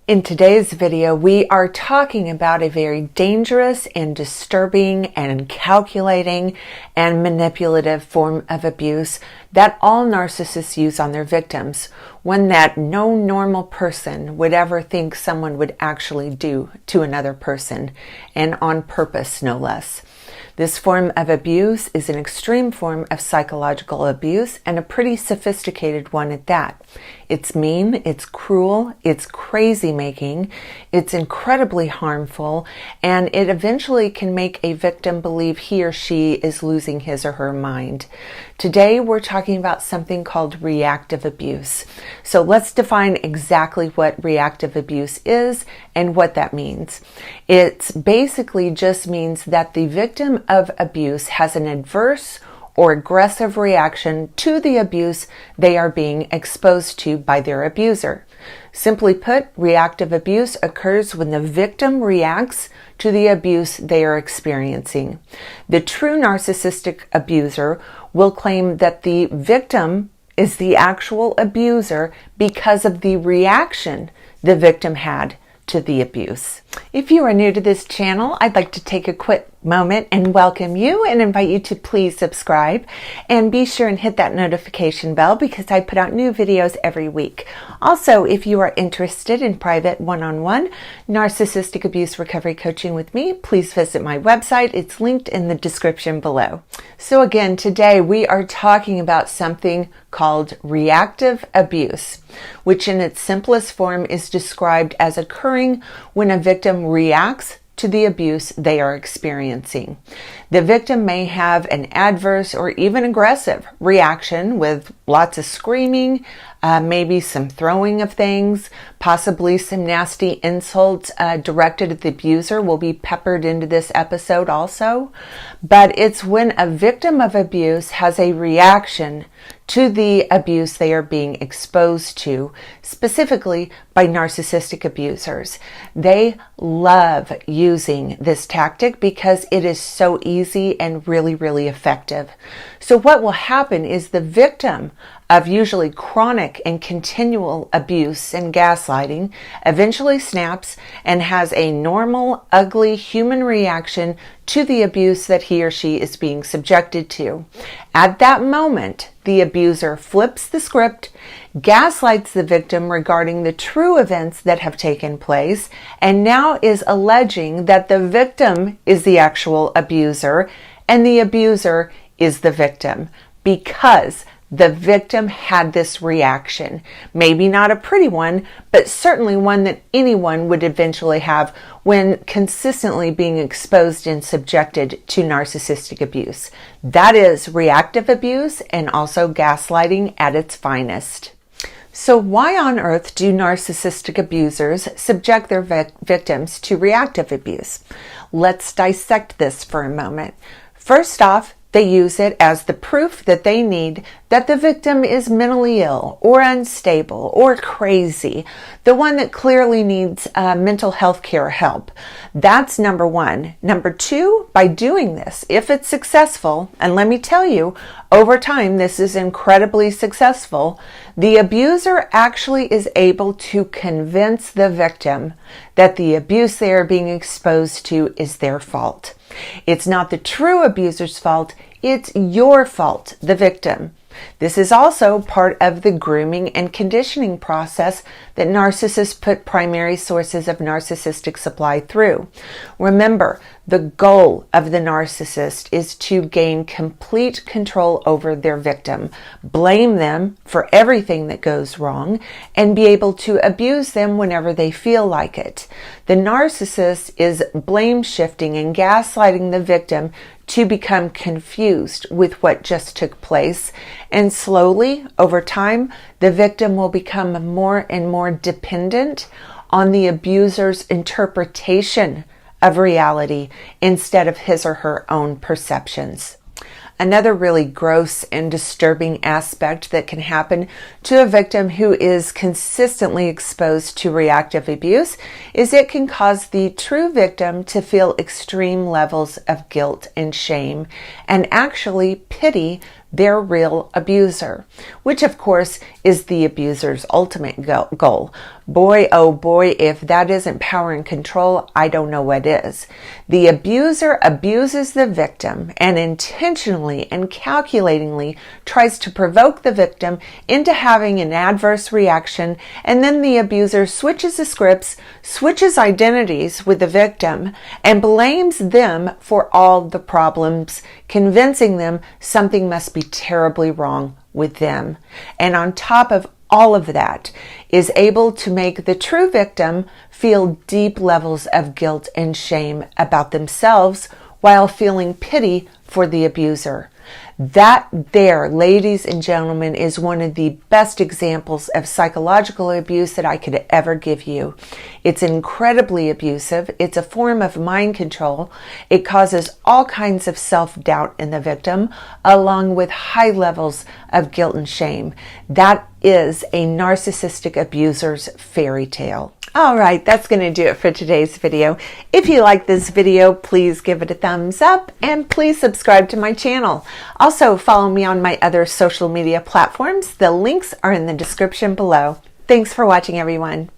In today's video, we are talking about a very dangerous and disturbing and calculating and manipulative form of abuse that all narcissists use on their victims, one that no normal person would ever think someone would actually do to another person, and on purpose, no less. This form of abuse is an extreme form of psychological abuse and a pretty sophisticated one at that. It's mean, it's cruel, it's crazy making, it's incredibly harmful, and it eventually can make a victim believe he or she is losing his or her mind. Today we're talking about something called reactive abuse. So let's define exactly what reactive abuse is and what that means. It basically just means that the victim of abuse has an adverse or aggressive reaction to the abuse they are being exposed to by their abuser. Simply put, reactive abuse occurs when the victim reacts to the abuse they are experiencing. The true narcissistic abuser will claim that the victim is the actual abuser because of the reaction the victim had to the abuse. If you are new to this channel, I'd like to take a quick moment and welcome you and invite you to please subscribe and be sure and hit that notification bell because I put out new videos every week. Also, if you are interested in private one-on-one narcissistic abuse recovery coaching with me, please visit my website. It's linked in the description below. So again, today we are talking about something called reactive abuse, which in its simplest form is described as occurring when a victim reacts to the abuse they are experiencing. The victim may have an adverse or even aggressive reaction with lots of screaming, maybe some throwing of things, possibly some nasty insults directed at the abuser will be peppered into this episode also. But it's when a victim of abuse has a reaction to the abuse they are being exposed to, specifically by narcissistic abusers. They love using this tactic because it is so easy and really, really effective. So what will happen is the victim of usually chronic and continual abuse and gaslighting eventually snaps and has a normal, ugly human reaction to the abuse that he or she is being subjected to. At that moment, the abuser flips the script, gaslights the victim regarding the true events that have taken place, and now is alleging that the victim is the actual abuser and the abuser is the victim because the victim had this reaction. Maybe not a pretty one, but certainly one that anyone would eventually have when consistently being exposed and subjected to narcissistic abuse. That is reactive abuse and also gaslighting at its finest. So why on earth do narcissistic abusers subject their victims to reactive abuse? Let's dissect this for a moment. First off, they use it as the proof that they need that the victim is mentally ill or unstable or crazy, the one that clearly needs mental health care help. That's number one. Number two, by doing this, if it's successful, and let me tell you, over time this is incredibly successful, the abuser actually is able to convince the victim that the abuse they are being exposed to is their fault. It's not the true abuser's fault, it's your fault, the victim. This is also part of the grooming and conditioning process that narcissists put primary sources of narcissistic supply through. Remember, the goal of the narcissist is to gain complete control over their victim, blame them for everything that goes wrong, and be able to abuse them whenever they feel like it. The narcissist is blame shifting and gaslighting the victim to become confused with what just took place, and slowly, over time, the victim will become more and more dependent on the abuser's interpretation of reality instead of his or her own perceptions. Another really gross and disturbing aspect that can happen to a victim who is consistently exposed to reactive abuse is it can cause the true victim to feel extreme levels of guilt and shame and actually pity their real abuser, which of course is the abuser's ultimate goal. Boy, oh boy, if that isn't power and control, I don't know what is. The abuser abuses the victim and intentionally and calculatingly tries to provoke the victim into having an adverse reaction, and then the abuser switches the scripts, switches identities with the victim, and blames them for all the problems, convincing them something must be terribly wrong with them. And on top of all of that, is able to make the true victim feel deep levels of guilt and shame about themselves while feeling pity for the abuser. That there, ladies and gentlemen, is one of the best examples of psychological abuse that I could ever give you. It's incredibly abusive. It's a form of mind control. It causes all kinds of self-doubt in the victim, along with high levels of guilt and shame. That is a narcissistic abuser's fairy tale. All right, that's going to do it for today's video. If you like this video, please give it a thumbs up and please subscribe to my channel. Also, follow me on my other social media platforms. The links are in the description below. Thanks for watching, everyone.